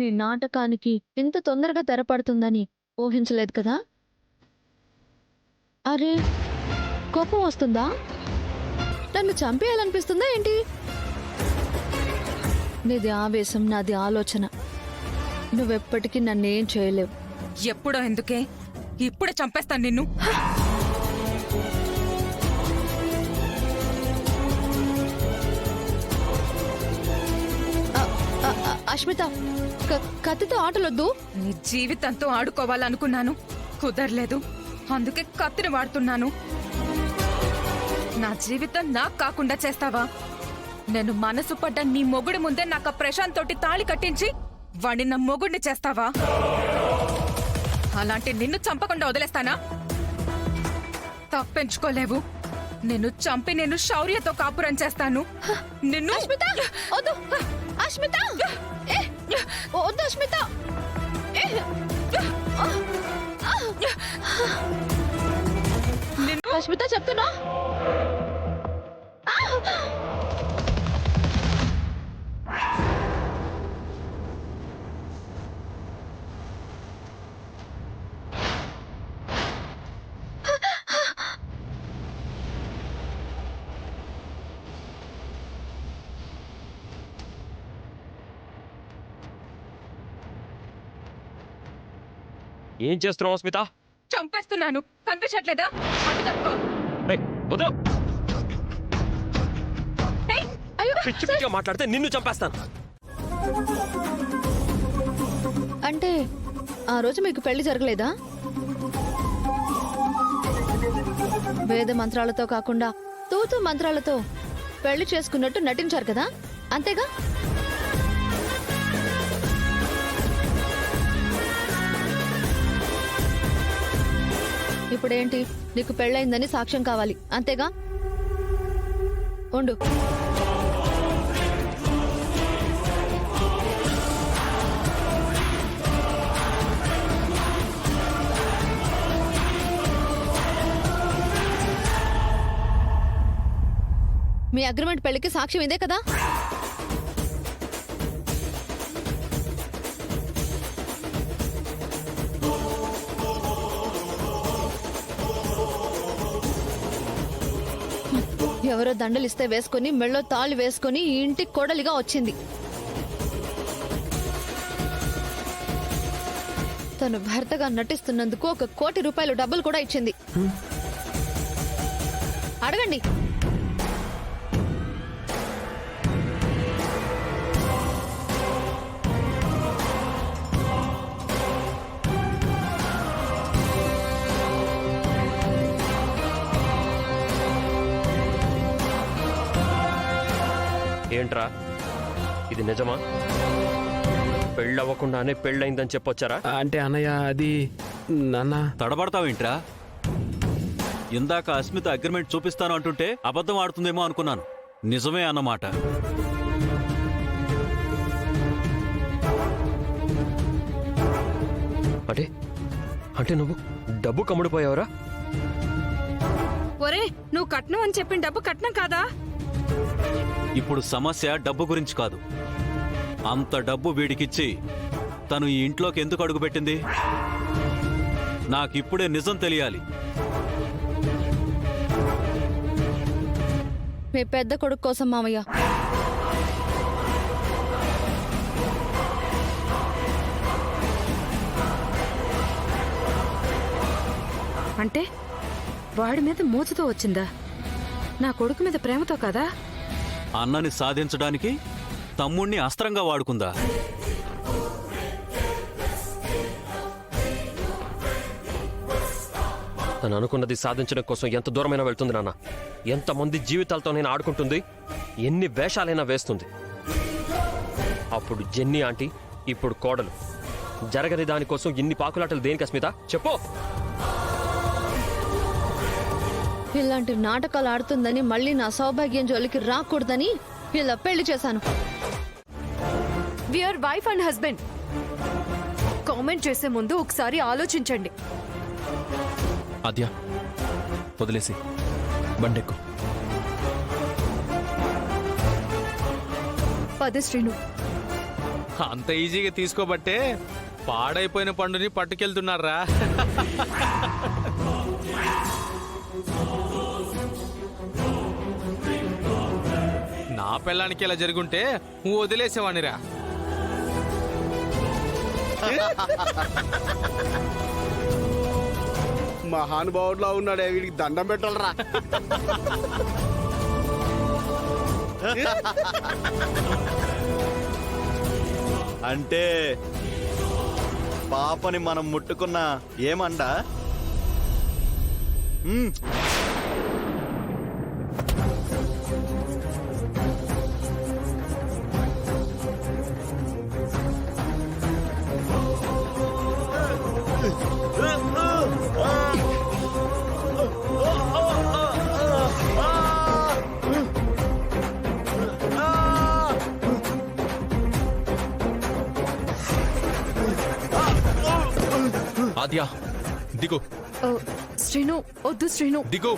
నీ నాటకానికి ఇంత తొందరగా తెరపడుతుందని ఊహించలేదు కదా. అరే, కోపం వస్తుందా? నన్ను చంపేయాలనిపిస్తుందా ఏంటి? నీది ఆవేశం, నాది ఆలోచన. నువ్వెప్పటికీ నన్నేం చేయలేవు. ఎప్పుడో ఎందుకే, ఇప్పుడే చంపేస్తాను నిన్ను. అష్మిత, కత్తితో ఆటలొద్దు. నీ జీవితంతో ఆడుకోవాలనుకున్నాను, కుదరలేదు. అందుకే కత్తిని వాడుతున్నాను. నా జీవితం నాకు కాకుండా చేస్తావా? నేను మనసు పడ్డ నీ మొగుడి ముందే నాకు ప్రశాంత్ తోటి తాళి కట్టించి వాడిని నా మొగుడిని చేస్తావా? అలాంటి నిన్ను చంపకుండా వదిలేస్తానా? తప్పించుకోలేవు. నిన్ను చంపి నేను శౌర్యతో కాపురం చేస్తాను. నిన్ను అష్మిత, వద్దు. అష్మిత, వద్దు అష్మిత. అష్మిత, చెప్తున్నా. ఏం చేస్తున్నావు స్మిత? చంపేస్తున్నాను. కనిపించట్లేదా? అటు తప్పుకో. పిచ్చి పిచ్చిగా మాట్లాడితే నిన్ను చంపేస్తాను. అంటే ఆ రోజు మీకు పెళ్లి జరగలేదా? వేద మంత్రాలతో కాకుండా తూతు మంత్రాలతో పెళ్లి చేసుకున్నట్టు నటించారు కదా, అంతేగా? ఇప్పుడేంటి, నీకు పెళ్ళయిందని సాక్ష్యం కావాలి, అంతేగా? ఉండు. మీ అగ్రిమెంట్ పెళ్లికి సాక్ష్యం ఇదే కదా? ఎవరో దండలిస్తే వేసుకుని, మెళ్ళో తాళి వేసుకుని ఈ ఇంటికి కోడలిగా వచ్చింది. తను భర్తగా నటిస్తున్నందుకు 1 కోటి రూపాయలు డబ్బులు కూడా ఇచ్చింది. అడగండి. ఏంట్రా, ఇది నిజమా? పెళ్ళవ్వకుండానే పెళ్ళయిందని చెప్పొచ్చారా? అంటే అన్నయ్య, అది నాన్న. తడబడతావేంట్రా? ఇందాక అస్మిత అగ్రిమెంట్ చూపిస్తాను అంటుంటే అబద్ధం ఆడుతుందేమో అనుకున్నాను. నిజమే అన్నమాట. అంటే అంటే నువ్వు డబ్బు కమ్ముడిపోయావరా? ఒరే, నువ్వు కట్నం అని చెప్పిన డబ్బు కట్నం కాదా? ఇప్పుడు సమస్య డబ్బు గురించి కాదు. అంత డబ్బు వీడికిచ్చి తను ఈ ఇంట్లోకి ఎందుకు అడుగుపెట్టింది? నాకిప్పుడే నిజం తెలియాలి. మీ పెద్ద కొడుకు కోసం మామయ్య. అంటే వాడి మీద మూచుతో వచ్చిందా? నా కొడుకు మీద ప్రేమతో కదా? అన్నని సాధించడానికి తమ్ముణ్ణి అస్త్రంగా వాడుకుందా? తను అనుకున్నది సాధించడం కోసం ఎంత దూరమైనా వెళ్తుంది నాన్న. ఎంతమంది జీవితాలతో నేను ఆడుకుంటుంది, ఎన్ని వేషాలైనా వేస్తుంది. అప్పుడు జెన్నీ ఆంటీ, ఇప్పుడు కోడలు. జరగని దానికోసం ఇన్ని పాకులాటలు దేనికి అస్మిత? చెప్పు. ఇలాంటి నాటకాలు ఆడుతుందని, మళ్ళీ నా సౌభాగ్యం జోలికి రాకూడదని ఇలా పెళ్లి చేశాను. We are wife and husband. Comment చేసే ముందు ఒకసారి ఆలోచించండి. ఆద్య, వదిలేసి బండెక్కు. పద శ్రీను, అంత ఈజీగా తీసుకోబట్టే పాడైపోయిన పండుని పట్టుకెళ్తున్నారా? నా పిల్లానికి ఇలా జరుగుంటే నువ్వు వదిలేసేవాణిరా. మహానుభావుడులా ఉన్నాడే, వీడికి దండం పెట్టాలరా. అంటే పాపని మనం ముట్టుకున్నా ఏమండా? ఆద్య దిగు, శ్రీను వద్దు శ్రీను. దిగు.